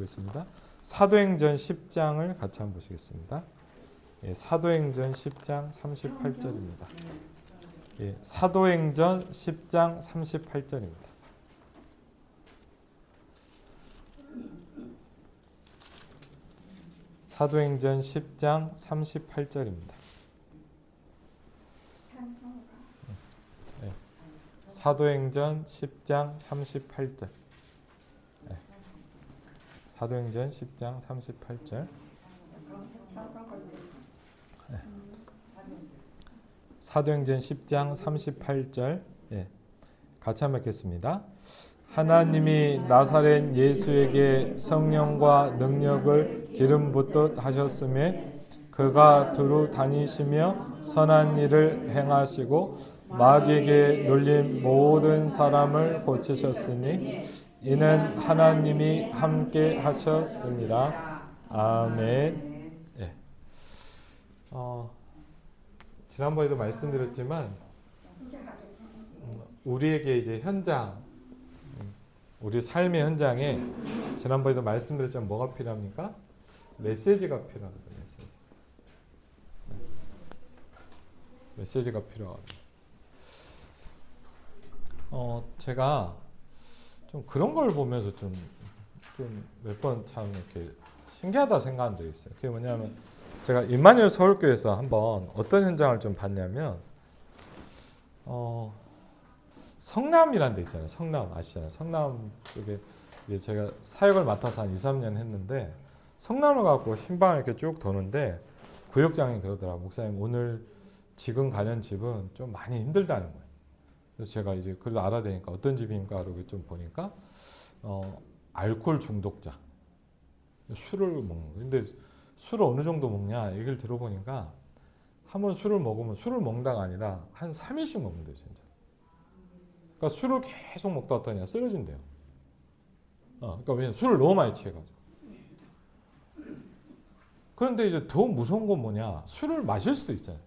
보겠습니다. 사도행전 10장을 같이 한번 보시겠습니다. 예, 사도행전 10장 38절입니다. 예, 사도행전 10장 38절입니다. 사도행전 10장 38절입니다. 네. 사도행전 10장 38절. 네. 사도행전 10장 38절. 네. 사도행전 10장 38절. 네. 같이 한번 읽겠습니다. 하나님이 나사렛 예수에게 성령과 능력을 기름 붓듯 하셨음에 그가 두루 다니시며 선한 일을 행하시고 마귀에게 눌린 모든 사람을 고치셨으니 이는 하나님이 함께 하셨습니다. 아멘. 예. 지난번에도 말씀드렸지만 우리에게 이제 현장, 우리 삶의 현장에 지난번에도 말씀드렸지만 뭐가 필요합니까? 메시지가 필요합니다. 메시지가 필요합니다. 제가 좀 그런 걸 보면서 좀 몇 번 참 이렇게 신기하다 생각한 적이 있어요. 그게 뭐냐면 제가 임마누엘 서울교회에서 한번 어떤 현장을 좀 봤냐면 성남이라는 데 있잖아요. 성남 아시잖아요. 성남 쪽에 이제 제가 사역을 맡아서 한 2, 3년 했는데 성남을 갖고 신방을 이렇게 쭉 도는데 구역장이 그러더라고요. 목사님 오늘 지금 가는 집은 좀 많이 힘들다는 거예요. 그래서 제가 이제 그래도 알아대니까 어떤 집인가 그러고 좀 보니까 알코올 중독자. 술을 먹는 거예요. 근데 술을 어느 정도 먹냐 얘기를 들어보니까 한 번 술을 먹으면 술을 먹다가 아니라 한 3일씩 먹는데요. 진짜. 그러니까 술을 계속 먹다 왔더니 쓰러진대요. 그러니까 왜냐면 술을 너무 많이 취해가지고. 그런데 이제 더 무서운 건 뭐냐? 술을 마실 수도 있잖아요.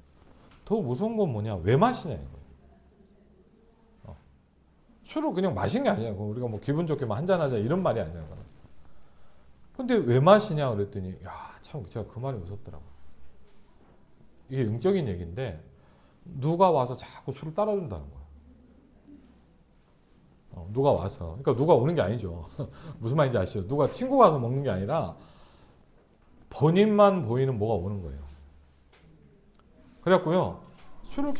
더 무서운 건 뭐냐? 왜 마시냐 이거예요. 술을 그냥 마신 게 아니야. 우리가 뭐 기분 좋게 한잔 하자 이런 말이 아니잖아요. 근데 왜 마시냐 그랬더니 참 제가 그 말이 무섭더라고요. 이게 영적인 얘기인데 누가 와서 자꾸 술을 따라준다는 거예요. 누가 와서. 그러니까 누가 오는 게 아니죠. 무슨 말인지 아시죠? 누가 친구가 와서 먹는 게 아니라 본인만 보이는 뭐가 오는 거예요. 그래갖고요. 술을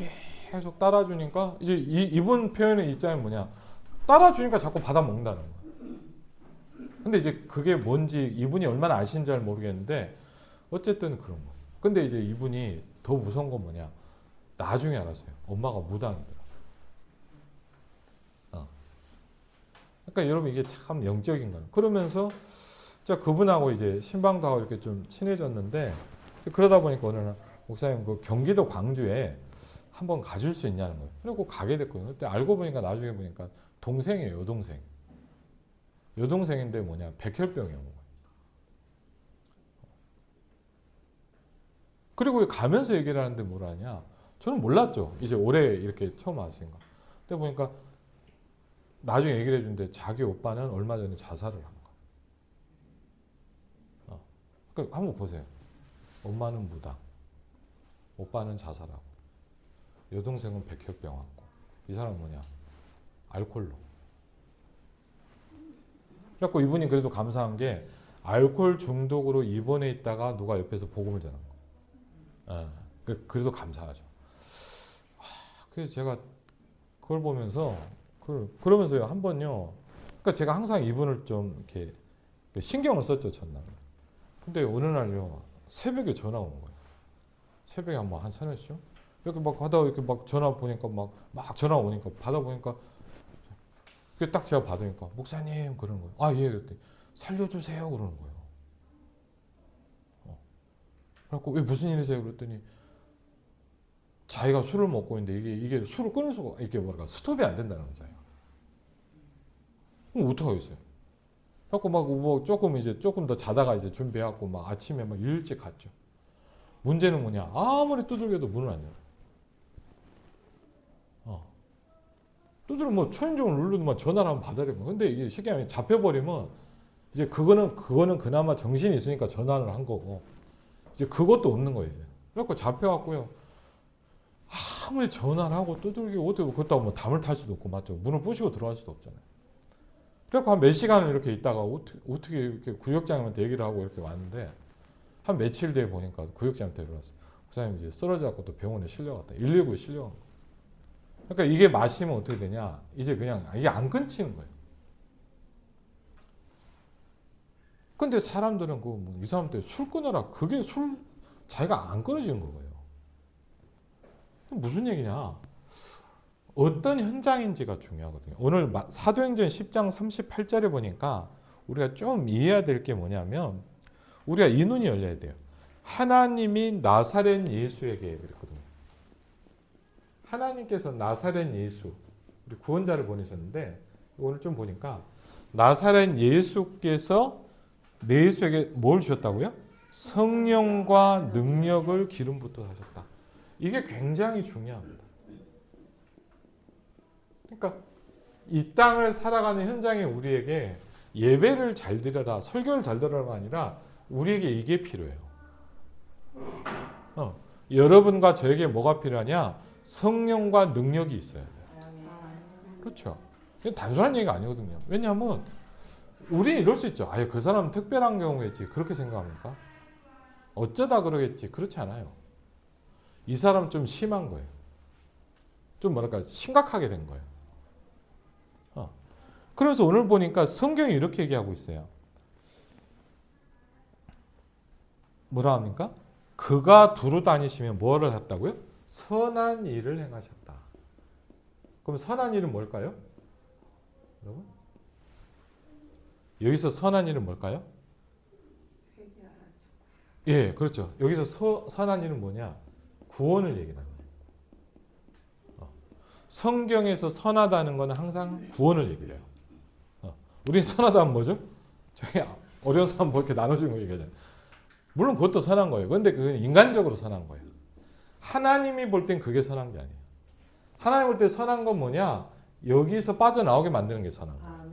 계속 따라주니까 이제 이분 표현의 입장이 뭐냐. 따라주니까 자꾸 받아 먹는다는 거예요. 근데 이제 그게 뭔지 이분이 얼마나 아시는지 잘 모르겠는데 어쨌든 그런 거. 근데 이제 이분이 더 무서운 건 뭐냐. 나중에 알았어요. 엄마가 무당이더라. 그러니까 여러분 이게 참 영적인 거예요. 그러면서 제가 그분하고 이제 신방도 하고 이렇게 좀 친해졌는데 그러다 보니까 어느 날 목사님 그 경기도 광주에 한번 가줄 수 있냐는 거예요. 그리고 가게 됐거든요. 그때 알고 보니까 나중에 보니까 동생이에요. 여동생. 여동생인데 뭐냐 백혈병이 온 거예요. 그리고 가면서 얘기를 하는데 뭐라 하냐. 저는 몰랐죠. 이제 올해 이렇게 처음 아신 거. 근데 보니까 나중에 얘기를 해주는데 자기 오빠는 얼마 전에 자살을 한 거예요. 그러니까 한번 보세요. 엄마는 무당, 오빠는 자살하고, 여동생은 백혈병 왔고, 이 사람은 뭐냐? 알코올로. 그래갖고 이분이 그래도 감사한 게 알코올 중독으로 입원해 있다가 누가 옆에서 복음을 전한 거예요. 그래도 감사하죠. 그래서 제가 그걸 보면서 그러면서요 한 번요. 그러니까 제가 항상 이분을 좀 이렇게 신경을 썼죠 전날. 근데 어느 날요 새벽에 전화 오는 거예요. 새벽에 한 서너 시쯤 이렇게 막 하다가 이렇게 막 전화 보니까 막 전화 오니까 받아 보니까 그 딱 제가 받으니까 목사님 그러는 거예요. 예 그랬더니 살려주세요 그러는 거예요. 그래갖고 왜 무슨 일이세요 그랬더니 자기가 술을 먹고 있는데 이게 술을 끊을 수가 이게 스톱이 안 된다는 거잖아요. 그럼 어떡하겠어요? 그래갖고 뭐 조금 더 자다가 이제 준비해갖고 막 아침에 막 일찍 갔죠. 문제는 뭐냐? 아무리 두들겨도 문을 안 열어요. 두드려 뭐 초인종을 누르면 전화를 한번 받아야 되고. 근데 이게 쉽게 말하면 잡혀버리면 이제 그거는 그나마 정신이 있으니까 전환을 한 거고 이제 그것도 없는 거예요. 이제. 그래갖고 잡혀갖고요. 아무리 전환하고 두들기고 어떻게 그렇다고 뭐 담을 탈 수도 없고 맞죠? 문을 부시고 들어갈 수도 없잖아요. 그래갖고 한 몇 시간을 이렇게 있다가 어떻게 이렇게 구역장님한테 얘기를 하고 이렇게 왔는데 한 며칠 뒤에 보니까 구역장님한테 연락왔어요. 목사님 이제 쓰러져갖고 또 병원에 실려갔다. 119에 실려간 거예요. 그러니까 이게 마시면 어떻게 되냐? 이제 그냥 이게 안 끊치는 거예요. 근데 사람들은 이 사람들 술 끊어라. 그게 자기가 안 끊어지는 거예요. 무슨 얘기냐? 어떤 현장인지가 중요하거든요. 오늘 사도행전 10장 38절에 보니까 우리가 좀 이해해야 될 게 뭐냐면 우리가 이 눈이 열려야 돼요. 하나님이 나사렛 예수에게 그랬거든요. 하나님께서 나사렛 예수, 우리 구원자를 보내셨는데 오늘 좀 보니까 나사렛 예수께서 내 예수에게 뭘 주셨다고요? 성령과 능력을 기름 붓듯 하셨다. 이게 굉장히 중요합니다. 그러니까 이 땅을 살아가는 현장에 우리에게 예배를 잘 드려라, 설교를 잘 들어라가 아니라 우리에게 이게 필요해요. 여러분과 저에게 뭐가 필요하냐? 성령과 능력이 있어야 돼요. 그렇죠. 단순한 얘기가 아니거든요. 왜냐하면 우리는 이럴 수 있죠. 아유, 그 사람은 특별한 경우겠지. 그렇게 생각합니까? 어쩌다 그러겠지. 그렇지 않아요. 이 사람은 좀 심한 거예요. 좀 뭐랄까 심각하게 된 거예요. 그래서 오늘 보니까 성경이 이렇게 얘기하고 있어요. 뭐라 합니까? 그가 두루 다니시며 뭐를 했다고요? 선한 일을 행하셨다. 그럼 선한 일은 뭘까요? 여러분? 여기서 선한 일은 뭘까요? 예, 그렇죠. 여기서 선한 일은 뭐냐? 구원을 얘기하는 거예요. 성경에서 선하다는 것은 항상 구원을 얘기해요. 우리 선하다는 뭐죠? 저희 어려운 사람 뭐 이렇게 나눠주는 거 얘기하잖아요. 물론 그것도 선한 거예요. 그런데 그건 인간적으로 선한 거예요. 하나님이 볼 땐 그게 선한 게 아니에요. 하나님 볼 때 선한 건 뭐냐? 여기서 빠져나오게 만드는 게 선한 거예요.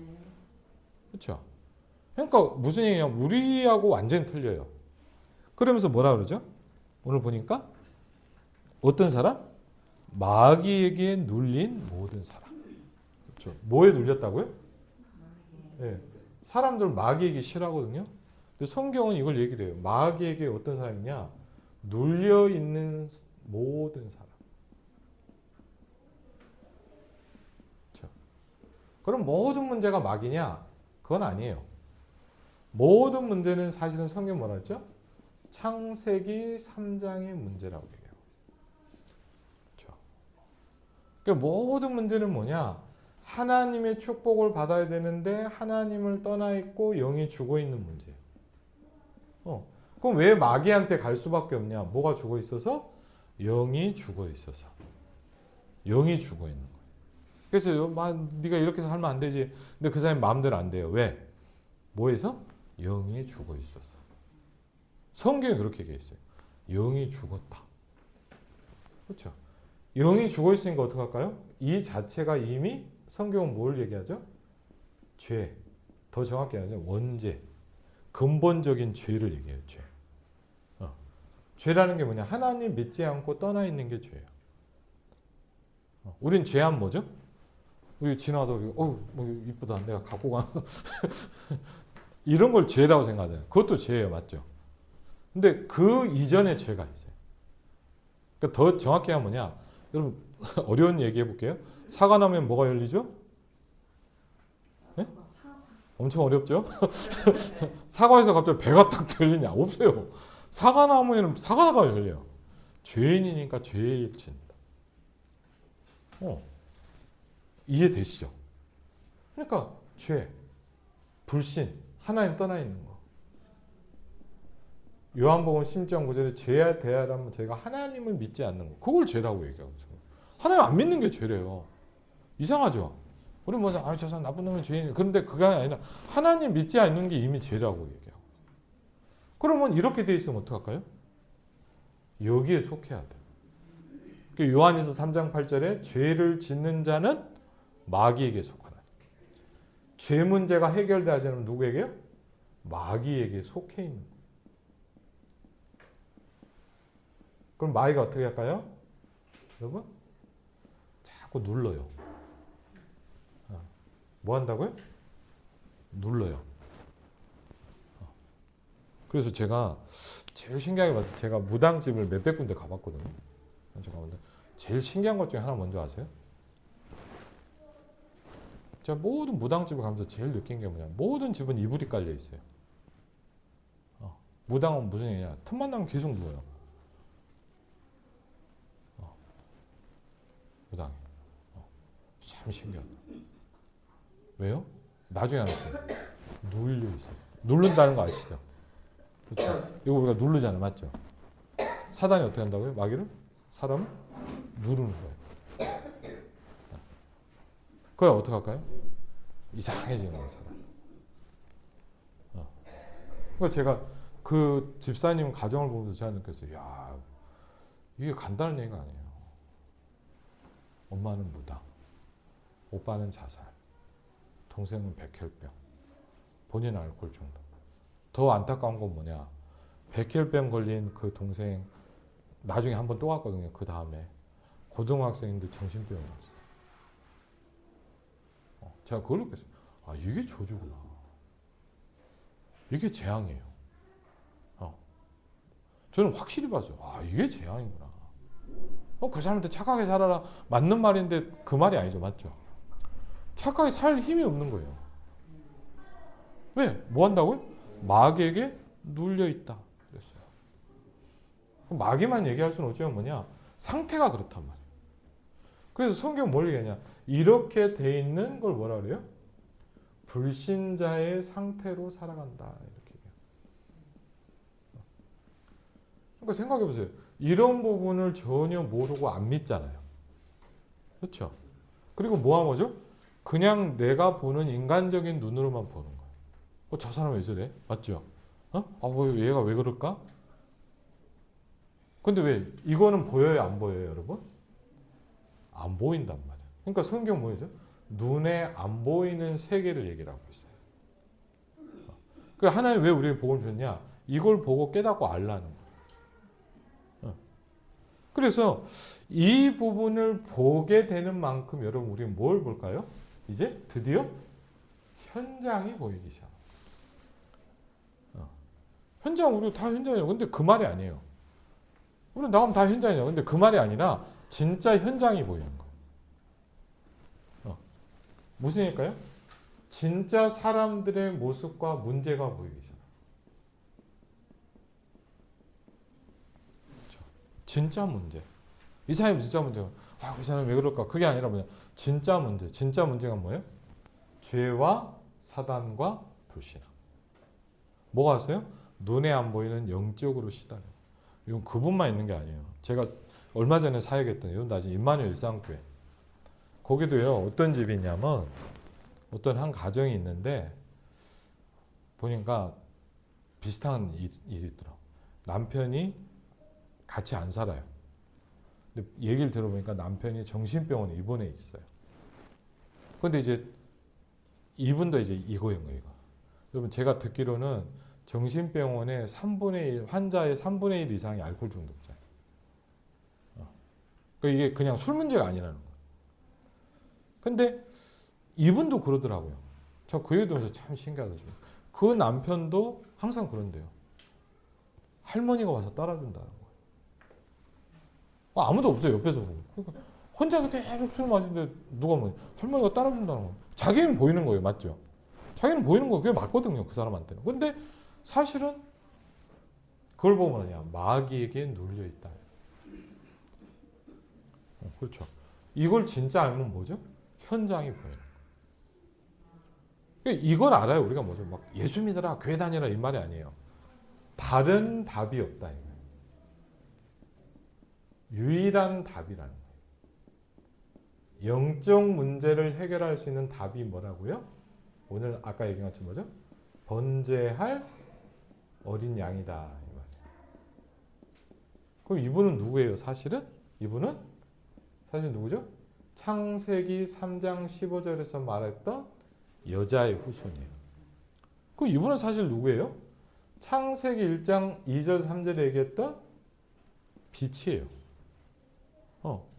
그렇죠? 그러니까 무슨 얘기냐? 우리하고 완전히 틀려요. 그러면서 뭐라 그러죠? 오늘 보니까 어떤 사람? 마귀에게 눌린 모든 사람. 그렇죠? 뭐에 눌렸다고요? 네. 사람들 마귀에게 싫어하거든요. 근데 성경은 이걸 얘기를 해요. 마귀에게 어떤 사람이냐? 눌려 있는 모든 사람. 그렇죠? 그럼 모든 문제가 마귀냐? 그건 아니에요. 모든 문제는 사실은 성경 뭐라 했죠? 창세기 3장의 문제라고 얘기하고 있어요. 그렇죠? 그러니까 모든 문제는 뭐냐? 하나님의 축복을 받아야 되는데 하나님을 떠나 있고 영이 죽어 있는 문제예요. 그럼 왜 마귀한테 갈 수밖에 없냐? 뭐가 죽어 있어서? 영이 죽어 있어서. 영이 죽어 있는 거예요. 그래서 네가 이렇게 살면 안 되지. 근데 그 사람이 마음대로 안 돼요. 왜? 뭐에서? 영이 죽어 있어서. 성경에 그렇게 얘기했어요. 영이 죽었다. 그렇죠? 영이 죽어 있으니까 어떡할까요? 이 자체가 이미 성경은 뭘 얘기하죠? 죄. 더 정확히 하면 원죄. 근본적인 죄를 얘기해요. 죄. 죄라는 게 뭐냐? 하나님 믿지 않고 떠나 있는 게 죄예요. 우린 죄하면 뭐죠? 우리 지나도 뭐 이쁘다. 내가 갖고 가. 이런 걸 죄라고 생각하잖아요. 그것도 죄예요. 맞죠? 근데 그 이전에 죄가 있어요. 그러니까 더 정확히 하면 뭐냐? 여러분 어려운 얘기 해볼게요. 사과 나면 뭐가 열리죠? 네? 엄청 어렵죠? 사과에서 갑자기 배가 딱 열리냐? 없어요. 사과나무에는 사과가 열려요. 죄인이니까 죄에 일치합니다. 이해되시죠? 그러니까 죄, 불신, 하나님 떠나 있는 거. 요한복음 10장 9절에 죄에 대하라면 저희가 하나님을 믿지 않는 거. 그걸 죄라고 얘기하고 있어요. 하나님 안 믿는 게 죄래요. 이상하죠? 우리 저 사람 나쁜 놈이 죄인이에요. 그런데 그게 아니라 하나님 믿지 않는 게 이미 죄라고 얘기하고. 그러면 이렇게 돼 있으면 어떡할까요? 여기에 속해야 돼요. 요한에서 3장 8절에 죄를 짓는 자는 마귀에게 속하나. 죄 문제가 해결되지 않으면 누구에게요? 마귀에게 속해 있는 거예요. 그럼 마귀가 어떻게 할까요? 여러분? 자꾸 눌러요. 뭐 한다고요? 눌러요. 그래서 제가 제일 신기하게 봤어요. 제가 무당집을 몇백 군데 가봤거든요. 제일 신기한 것 중에 하나 뭔지 아세요? 제가 모든 무당집을 가면서 제일 느낀 게 뭐냐. 모든 집은 이불이 깔려 있어요. 무당은 무슨 얘기냐. 틈만 나면 계속 누워요. 무당이. 참 신기하다. 왜요? 나중에 알았어요. 눌려 있어요. 누른다는 거 아시죠? 그렇죠? 이거 우리가 누르잖아요. 맞죠? 사단이 어떻게 한다고요? 마귀를? 사람을 누르는 거예요. 그걸 어떻게 할까요? 이상해지는 거예요. 사람. 그러니까 제가 그 집사님 가정을 보면서 제가 느꼈어요. 야, 이게 간단한 얘기가 아니에요. 엄마는 무당, 오빠는 자살, 동생은 백혈병, 본인은 알코올 중독. 더 안타까운 건 뭐냐? 백혈병 걸린 그 동생 나중에 한 번 또 왔거든요. 그 다음에 고등학생인데 정신병이 왔어요. 제가 그걸 느꼈어요. 아, 이게 저주구나. 이게 재앙이에요. 저는 확실히 봤어요. 아, 이게 재앙이구나. 그 사람한테 착하게 살아라. 맞는 말인데 그 말이 아니죠. 맞죠? 착하게 살 힘이 없는 거예요. 왜? 뭐 한다고요? 마귀에게 눌려있다. 그랬어요. 마귀만 얘기할 수는 어쩌면 뭐냐? 상태가 그렇단 말이에요. 그래서 성경 뭘 얘기하냐? 이렇게 돼 있는 걸 뭐라 그래요? 불신자의 상태로 살아간다. 이렇게 얘기해요. 그러니까 생각해 보세요. 이런 부분을 전혀 모르고 안 믿잖아요. 그렇죠? 그리고 뭐 한 거죠? 그냥 내가 보는 인간적인 눈으로만 보는 거예요. 저 사람 왜 저래? 맞죠? 뭐 얘가 왜 그럴까? 근데 왜 이거는 보여요, 안 보여요, 여러분? 안 보인단 말이에요. 그러니까 성경 뭐죠? 눈에 안 보이는 세계를 얘기를 하고 있어요. 그러니까 하나님 왜 우리에게 복을 줬냐? 이걸 보고 깨닫고 알라는 거예요. 그래서 이 부분을 보게 되는 만큼 여러분 우리는 뭘 볼까요? 이제 드디어 현장이 보이기 시작. 현장 우리 다 현장이에요. 근데 그 말이 아니에요. 우리 나오면 다 현장이에요. 근데 그 말이 아니라 진짜 현장이 보이는 거예요. 무슨 얘기일까요? 진짜 사람들의 모습과 문제가 보이기 시작. 진짜 문제. 이 사람이 진짜 문제가. 그 사람이 왜 그럴까? 그게 아니라 뭐냐? 진짜 문제. 진짜 문제가 뭐예요? 죄와 사단과 불신앙. 뭐가 왔어요? 눈에 안 보이는 영적으로 시달려. 이건 그분만 있는 게 아니에요. 제가 얼마 전에 사역했던 이건 나중에 임마누엘 일상교회. 거기도요. 어떤 집이 있냐면 어떤 한 가정이 있는데 보니까 비슷한 일이 있더라고. 남편이 같이 안 살아요. 근데 얘기를 들어보니까 남편이 정신병원에 입원해 있어요. 근데 이제 이분도 이제 이거인 거예요. 여러분 제가 듣기로는 정신병원의 3분의 1, 환자의 3분의 1 이상이 알코올 중독자예요. 그러니까 이게 그냥 술 문제가 아니라는 거예요. 근데 이분도 그러더라고요. 저 그 얘기 들으면서 참 신기하다. 그 남편도 항상 그런데요. 할머니가 와서 따라준다는 거예요. 아무도 없어요. 옆에서 보고. 그러니까 혼자서 계속 술 마시는데 누가 뭐 할머니가 따라준다는 거예요. 자기는 보이는 거예요. 맞죠? 자기는 보이는 거 그게 맞거든요. 그 사람한테는. 근데 사실은 그걸 보면 뭐냐. 마귀에게 눌려있다. 그렇죠. 이걸 진짜 알면 뭐죠? 현장이 보여요. 이걸 알아요. 우리가 뭐죠? 막 예수 믿어라, 교회 다니라 이 말이 아니에요. 다른 답이 없다. 유일한 답이라는 거예요. 영적 문제를 해결할 수 있는 답이 뭐라고요? 오늘 아까 얘기한 것처럼 뭐죠? 번제할 어린 양이다. 이 말이에요. 그럼 이분은 누구예요? 사실은? 이분은 사실 누구죠? 창세기 3장 15절에서 말했던 여자의 후손이에요. 그럼 이분은 사실 누구예요? 창세기 1장 2절 3절에 얘기했던 빛이에요.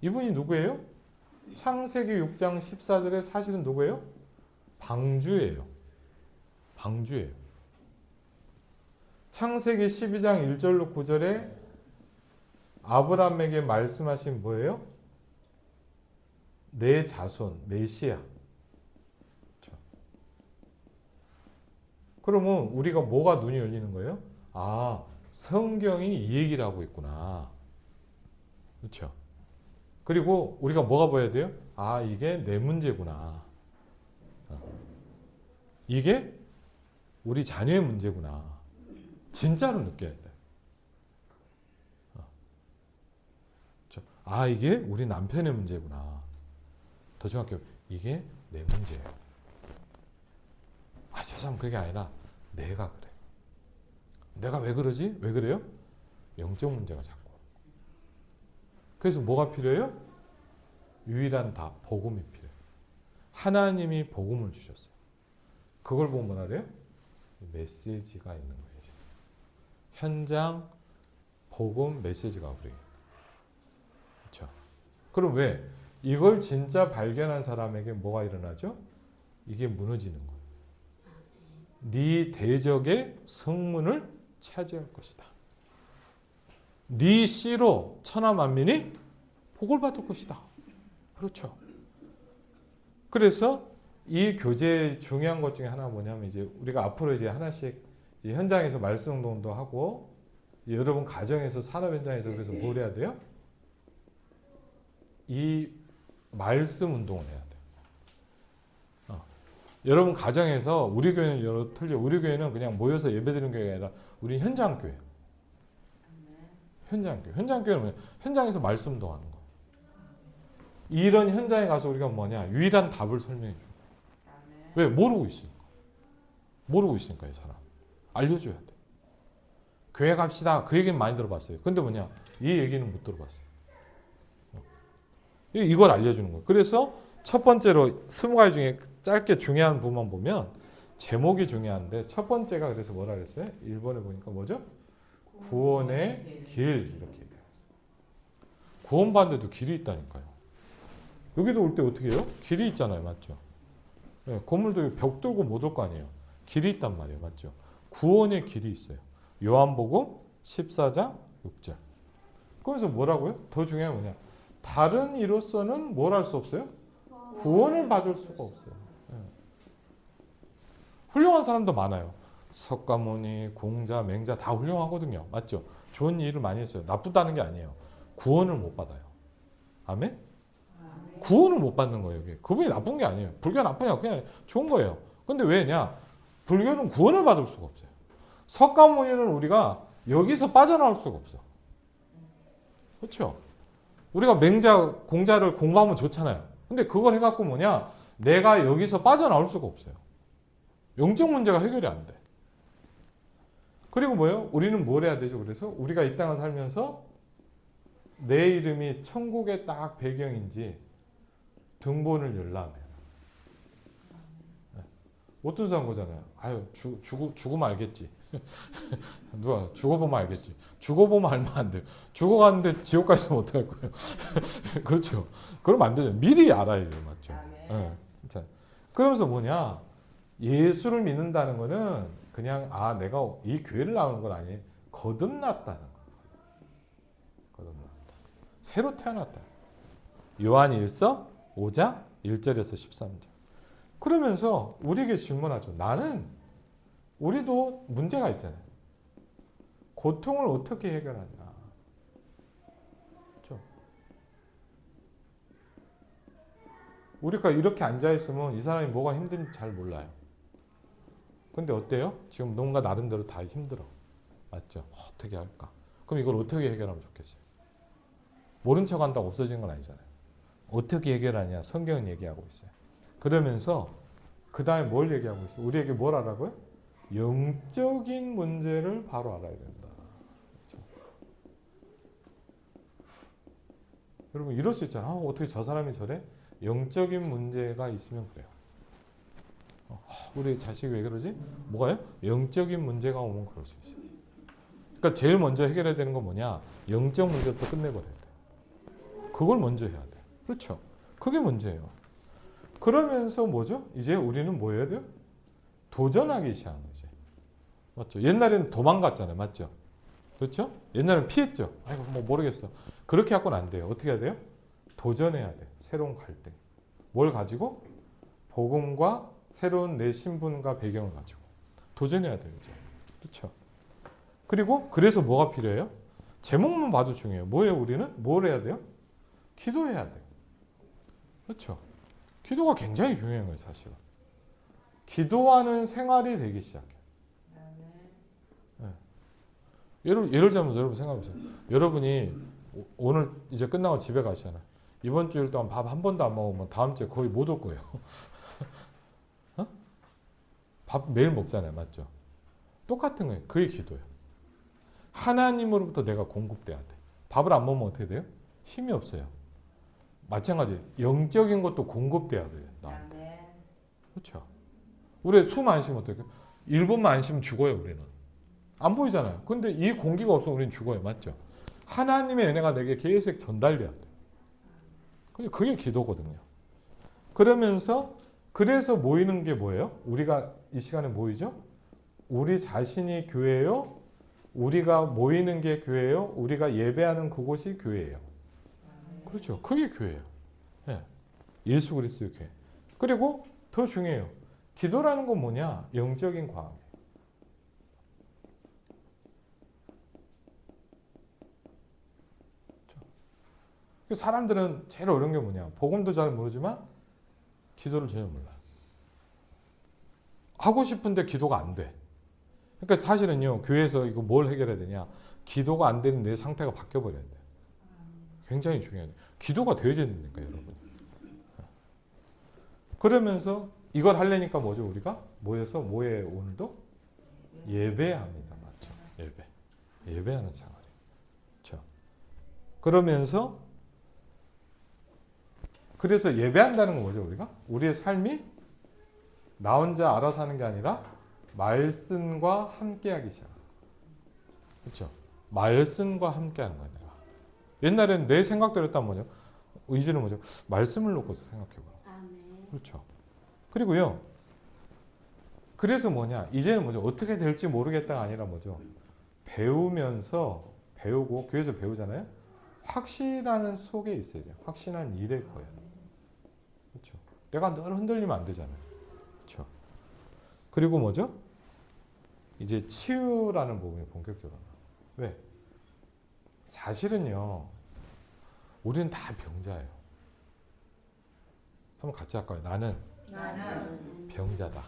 이분이 누구예요? 창세기 6장 14절에 사실은 누구예요? 방주예요. 방주예요. 창세기 12장 1절로 9절에 아브라함에게 말씀하신 뭐예요? 내 자손, 메시아. 그렇죠. 그러면 우리가 뭐가 눈이 열리는 거예요? 아, 성경이 이 얘기를 하고 있구나. 그렇죠. 그리고 우리가 뭐가 보여야 돼요? 아, 이게 내 문제구나. 이게 우리 자녀의 문제구나. 진짜로 느껴야 돼. 그렇죠. 아, 이게 우리 남편의 문제구나. 더 정확히 이게 내 문제예요. 아, 저 사람 그게 아니라 내가 그래. 내가 왜 그러지? 왜 그래요? 영적 문제가 자꾸. 그래서 뭐가 필요해요? 유일한 답, 복음이 필요해요. 하나님이 복음을 주셨어요. 그걸 보고 뭐라 그래요? 메시지가 있는 거예요. 현장, 복음, 메시지가 우리에게. 그렇죠? 그럼 왜? 이걸 진짜 발견한 사람에게 뭐가 일어나죠? 이게 무너지는 거예요. 네 대적의 성문을 차지할 것이다. 네 씨로 천하 만민이 복을 받을 것이다. 그렇죠. 그래서 이 교재의 중요한 것 중에 하나가 뭐냐면 이제 우리가 앞으로 이제 하나씩 이제 현장에서 말씀 운동도 하고 여러분 가정에서 산업 현장에서 그래서 뭘 해야 돼요? 이 말씀 운동을 해야 돼요. 여러분 가정에서 우리 교회는 여러 틀려. 우리 교회는 그냥 모여서 예배드리는 교회가 아니라 우리 현장 교회. 현장 교회. 현장 교회는 뭐냐? 현장에서 말씀 운동하는 거. 이런 현장에 가서 우리가 뭐냐? 유일한 답을 설명해 줘. 왜? 모르고 있으니까. 모르고 있으니까 이 사람. 알려줘야 돼. 교회 갑시다. 그 얘기는 많이 들어봤어요. 근데 뭐냐? 이 얘기는 못 들어봤어요. 이걸 알려주는 거예요. 그래서 첫 번째로 20가지 중에 짧게 중요한 부분만 보면 제목이 중요한데 첫 번째가 그래서 뭐라 그랬어요? 1번에 보니까 뭐죠? 구원의 길 이렇게 얘기했어요. 구원받는데도 길이 있다니까요. 여기도 올 때 어떻게 해요? 길이 있잖아요. 맞죠? 네, 건물도 벽 뚫고 못 올 거 아니에요. 길이 있단 말이에요. 맞죠? 구원의 길이 있어요. 요한복음 14장 6절. 그래서 뭐라고요? 더 중요한 게 뭐냐? 다른 이로서는 뭘 할 수 없어요? 구원을 받을 수가 없어요. 네. 훌륭한 사람도 많아요. 석가모니, 공자, 맹자 다 훌륭하거든요. 맞죠? 좋은 일을 많이 했어요. 나쁘다는 게 아니에요. 구원을 못 받아요. 아멘? 구원을 못 받는 거예요. 이게. 그분이 나쁜 게 아니에요. 불교가 나쁘냐? 그냥 좋은 거예요. 근데 왜냐? 불교는 구원을 받을 수가 없어요. 석가모니는 우리가 여기서 빠져나올 수가 없어. 그렇죠? 우리가 맹자, 공자를 공부하면 좋잖아요. 근데 그걸 해갖고 뭐냐? 내가 여기서 빠져나올 수가 없어요. 영적 문제가 해결이 안 돼. 그리고 뭐예요? 우리는 뭘 해야 되죠? 그래서 우리가 이 땅을 살면서 내 이름이 천국의 딱 배경인지 등본을 열라면. 어떤 사람 거잖아요. 아유, 죽으면 알겠지. 누가 죽어보면 알겠지. 죽어보면 알면 안 돼요. 죽어갔는데 지옥 가시면 어떡할 거예요. 그렇죠. 그러면 안 되죠. 미리 알아야 돼요. 맞죠. 네. 자, 그러면서 뭐냐. 예수를 믿는다는 거는 그냥 아 내가 이 교회를 나오는 건 아니에요. 거듭났다는 거. 거듭났다. 새로 태어났다. 요한 1서 5장 1절에서 13절. 그러면서 우리에게 질문하죠. 나는 우리도 문제가 있잖아요. 고통을 어떻게 해결하냐. 그렇죠? 우리가 이렇게 앉아있으면 이 사람이 뭐가 힘든지 잘 몰라요. 근데 어때요? 지금 뭔가 나름대로 다 힘들어. 맞죠? 어떻게 할까? 그럼 이걸 어떻게 해결하면 좋겠어요? 모른 척 한다고 없어지는 건 아니잖아요. 어떻게 해결하냐? 성경은 얘기하고 있어요. 그러면서 그 다음에 뭘 얘기하고 있어요? 우리에게 뭘 하라고요? 영적인 문제를 바로 알아야 된다. 그렇죠? 여러분 이럴 수 있잖아요. 어떻게 저 사람이 저래? 영적인 문제가 있으면 그래요. 우리 자식이 왜 그러지? 뭐가요? 영적인 문제가 오면 그럴 수 있어요. 그러니까 제일 먼저 해결해야 되는 건 뭐냐? 영적 문제부터 끝내버려야 돼. 그걸 먼저 해야 돼. 그렇죠? 그게 문제예요. 그러면서 뭐죠? 이제 우리는 뭐 해야 돼요? 도전하기 시작하는 거지. 맞죠? 옛날에는 도망갔잖아요. 맞죠? 그렇죠? 옛날에는 피했죠. 아이고 뭐 모르겠어. 그렇게 갖고는 안 돼요. 어떻게 해야 돼요? 도전해야 돼. 새로운 갈등. 뭘 가지고? 복음과 새로운 내 신분과 배경을 가지고 도전해야 돼요. 이제. 그렇죠? 그리고 그래서 뭐가 필요해요? 제목만 봐도 중요해요. 뭐예요? 우리는? 뭘 해야 돼요? 기도해야 돼요. 그렇죠? 기도가 굉장히 중요한 거예요. 사실은. 기도하는 생활이 되기 시작해요. 네. 예를 들자면 여러분 생각해보세요. 여러분이 오늘 이제 끝나고 집에 가시잖아요. 이번 주일 동안 밥 한 번도 안 먹으면 다음 주에 거의 못 올 거예요. 어? 밥 매일 먹잖아요. 맞죠? 똑같은 거예요. 그게 기도예요. 하나님으로부터 내가 공급돼야 돼. 밥을 안 먹으면 어떻게 돼요? 힘이 없어요. 마찬가지 영적인 것도 공급돼야 돼요. 나한테. 그렇죠? 우리 숨 안 쉬면 어떡해요? 1분만 안 쉬면 죽어요. 우리는. 안 보이잖아요. 근데 이 공기가 없으면 우리는 죽어요. 맞죠? 하나님의 은혜가 내게 계속 전달돼야 돼. 그게 기도거든요. 그러면서 그래서 모이는 게 뭐예요? 우리가 이 시간에 모이죠? 우리 자신이 교회예요? 우리가 모이는 게 교회예요? 우리가 예배하는 그곳이 교회예요. 그렇죠. 그게 교회예요. 네. 예수 그리스도의 교회. 그리고 더 중요해요. 기도라는 건 뭐냐? 영적인 과학이에요. 그렇죠? 사람들은 제일 어려운 게 뭐냐? 복음도 잘 모르지만 기도를 전혀 몰라요. 하고 싶은데 기도가 안 돼. 그러니까 사실은요. 교회에서 이거 뭘 해결해야 되냐? 기도가 안 되는 내 상태가 바뀌어버려야 돼요. 굉장히 중요해요. 기도가 되어야 된다니까 여러분. 그러면서 이걸 하려니까 뭐죠? 우리가 모여서 뭐예요? 오늘도 예배합니다. 맞죠? 예배하는 생활이에요. 그렇죠? 그러면서 그래서 예배한다는 건 뭐죠? 우리가? 우리의 삶이 나 혼자 알아서 하는 게 아니라 말씀과 함께하기 시작합니다. 그렇죠? 말씀과 함께하는 거예요. 내가. 옛날에는 내 생각대로 했다면 뭐죠? 의지는 뭐죠? 말씀을 놓고서 생각해보라. 그렇죠. 그리고요. 그래서 뭐냐? 이제는 뭐죠? 어떻게 될지 모르겠다가 아니라 뭐죠? 배우면서 배우고 교회에서 배우잖아요. 확신하는 속에 있어야 돼요. 확신한 일일 거예요. 그렇죠. 내가 늘 흔들리면 안 되잖아요. 그렇죠. 그리고 뭐죠? 이제 치유라는 부분이 본격적으로 나와요. 왜? 사실은요. 우리는 다 병자예요. 한번 같이 할까요? 나는 병자다.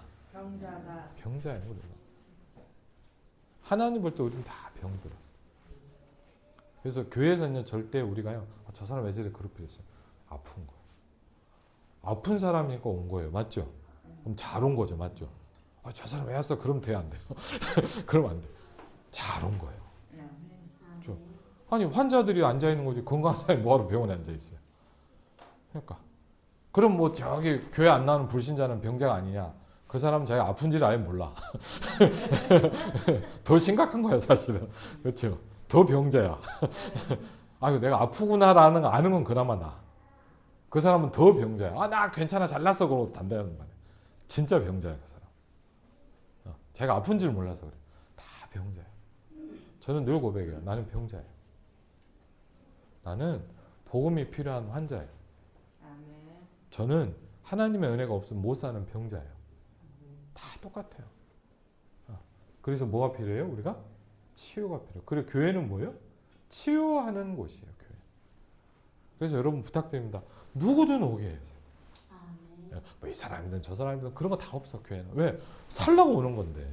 병자예요. 우리는. 하나님 볼 때 우리는 다 병들었어. 그래서 교회에서는 절대 우리가요. 저 사람 왜 저래 괴롭히겠어요? 아픈 거예요. 아픈 사람이니까 온 거예요. 맞죠? 그럼 잘 온 거죠. 맞죠? 저 사람 왜 왔어? 그럼 돼요? 안 돼요? 그러면 안 돼. 잘 온 거예요. 그렇죠? 아니 환자들이 앉아 있는 거지 건강한 사람이 뭐하러 병원에 앉아 있어요? 그러니까 그럼 뭐 저기 교회 안 나오는 불신자는 병자가 아니냐? 그 사람은 자기가 아픈지를 아예 몰라. 더 심각한 거야 사실은. 그렇죠? 더 병자야. 아유 내가 아프구나라는 거 아는 건 그나마 나. 그 사람은 더 병자야. 나 괜찮아 잘났어 그러고 단다는 말이야. 진짜 병자야 그 사람. 자기가 아픈지를 몰라서 그래. 다 병자야. 저는 늘 고백해요. 나는 병자예요. 나는 복음이 필요한 환자예요. 저는 하나님의 은혜가 없으면 못 사는 병자예요. 다 똑같아요. 그래서 뭐가 필요해요? 우리가? 치유가 필요해요. 그리고 교회는 뭐예요? 치유하는 곳이에요. 교회. 그래서 여러분 부탁드립니다. 누구든 오게 해요. 뭐 이 사람이든 저 사람이든 그런 거 다 없어 교회는. 왜? 살라고 오는 건데.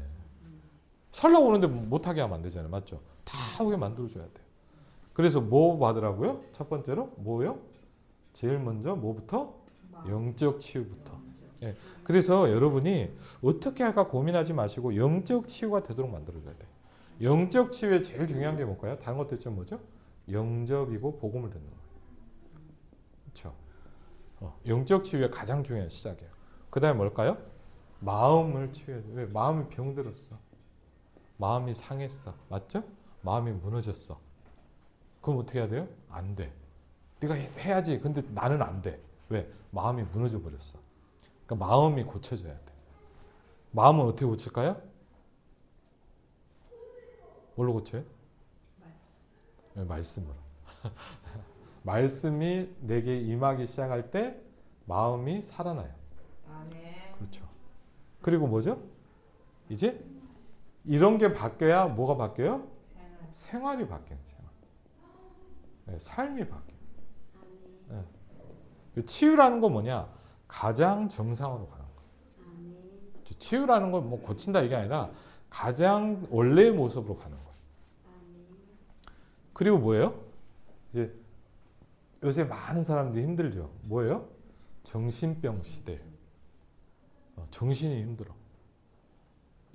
살라고 오는데 못하게 하면 안 되잖아요. 맞죠? 다 오게 만들어줘야 돼요. 그래서 뭐 받으라고요? 첫 번째로 뭐요? 제일 먼저 뭐부터? 영적 치유부터. 예. 그래서 여러분이 어떻게 할까 고민하지 마시고 영적 치유가 되도록 만들어줘야 돼요. 영적 치유의 제일 중요한 게 뭘까요? 다른 것도 있죠. 뭐죠? 영접이고 복음을 듣는 거예요. 그렇죠? 영적 치유의 가장 중요한 시작이에요. 그 다음에 뭘까요? 마음을 치유해야 돼. 왜? 마음이 병들었어. 마음이 상했어. 맞죠? 마음이 무너졌어. 그럼 어떻게 해야 돼요? 안 돼. 네가 해야지. 근데 나는 안 돼. 왜? 마음이 무너져 버렸어. 그러니까 마음이 고쳐져야 돼. 마음은 어떻게 고칠까요? 뭘로 고쳐요? 네, 말씀으로. 말씀이 내게 임하기 시작할 때 마음이 살아나요. 그렇죠. 그리고 뭐죠? 이제 이런 게 바뀌어야 뭐가 바뀌어요? 생활이 바뀌어요. 생활. 네, 삶이 바뀌어요. 네. 치유라는 건 뭐냐? 가장 정상으로 가는 거예요. 치유라는 건 뭐 고친다 이게 아니라 가장 원래의 모습으로 가는 거예요. 그리고 뭐예요? 이제 요새 많은 사람들이 힘들죠. 뭐예요? 정신병 시대. 정신이 힘들어.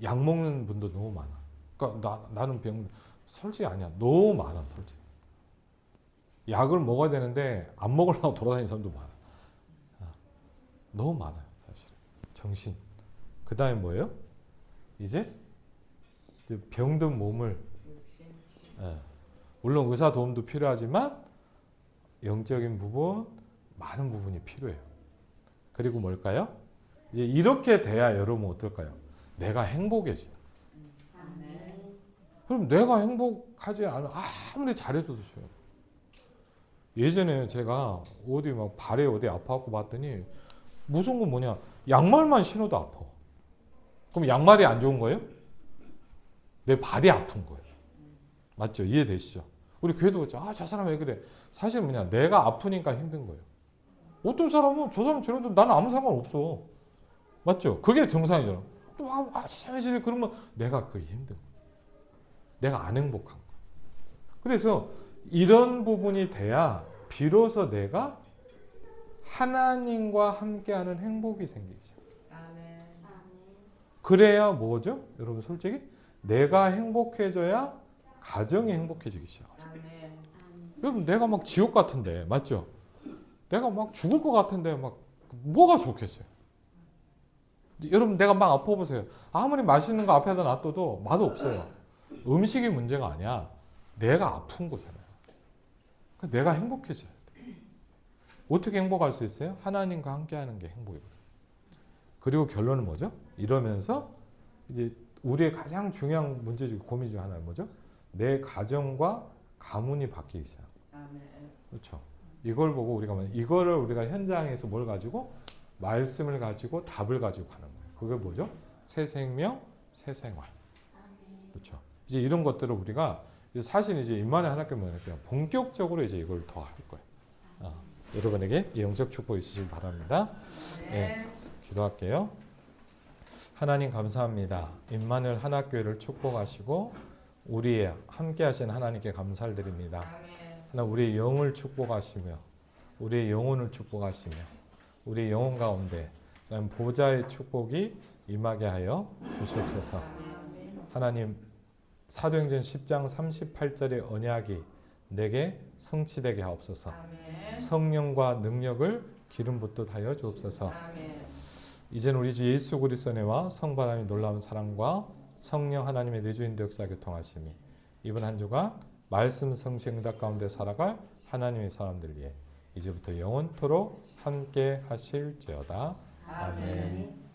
약 먹는 분도 너무 많아. 그러니까 나는 병 솔직히 아니야. 너무 많아, 솔직히. 약을 먹어야 되는데 안 먹으려고 돌아다니는 사람도 많아. 너무 많아요, 사실. 정신. 그 다음에 뭐예요? 이제 병든 몸을 물론 의사 도움도 필요하지만 영적인 부분, 많은 부분이 필요해요. 그리고 뭘까요? 이제 이렇게 돼야 여러분 어떨까요? 내가 행복해져. 그럼 내가 행복하지 않으면 아무리 잘해줘도 돼요. 예전에 제가 어디 막 발에 어디 아파갖고 봤더니 무서운 건 뭐냐? 양말만 신어도 아파. 그럼 양말이 안 좋은 거예요? 내 발이 아픈 거예요. 맞죠? 이해되시죠? 우리 교회도 그렇죠. 저 사람 왜 그래? 사실 뭐냐? 내가 아프니까 힘든 거예요. 어떤 사람은 저 사람 저런데 나는 아무 상관없어. 맞죠? 그게 정상이잖아. 또 그러면 내가 그게 힘든 거야. 내가 안 행복한 거야. 그래서 이런 부분이 돼야 비로소 내가 하나님과 함께하는 행복이 생기죠. 그래야 뭐죠? 여러분 솔직히 내가 행복해져야 가정이 행복해지기 시작하죠. 여러분 내가 막 지옥 같은데 맞죠? 내가 막 죽을 것 같은데 막 뭐가 좋겠어요? 여러분 내가 막 아파 보세요. 아무리 맛있는 거 앞에다 놔둬도 맛없어요. 음식이 문제가 아니야. 내가 아픈 거잖아요. 그러니까 내가 행복해져야 돼. 어떻게 행복할 수 있어요? 하나님과 함께하는 게 행복이거든요. 그리고 결론은 뭐죠? 이러면서 이제 우리의 가장 중요한 문제 중 고민 중 하나는 뭐죠? 내 가정과 가문이 바뀌기 시작. 그렇죠. 이걸 보고 이거를 우리가 현장에서 뭘 가지고 말씀을 가지고 답을 가지고 가는 거예요. 그게 뭐죠? 새 생명, 새 생활. 그렇죠. 이제 이런 것들을 우리가 사실 이제 임마누엘 하나님께 그냥 본격적으로 이제 이걸 더 할 거예요. 여러분에게 영적 축복 있으시길 바랍니다. 네, 기도할게요. 하나님 감사합니다. 임마누엘 하나교회를 축복하시고 우리의 함께하신 하나님께 감사를 드립니다. 하나님 우리의 영을 축복하시며 우리의 영혼을 축복하시며 우리의 영혼 가운데 하나님 보좌의 축복이 임하게 하여 주시옵소서. 하나님 사도행전 10장 38절의 언약이 내게 성취되게 하옵소서. 성령과 능력을 기름 붓듯 하여 주옵소서. 이제는 우리 주 예수 그리스도 안에와 성부 하나님의 놀라운 사랑과 성령 하나님의 내주인도 역사 교통하심이 이번 한 주가 말씀 성취 응답 가운데 살아갈 하나님의 사람들 위해 이제부터 영원토록 함께 하실지어다. 아멘.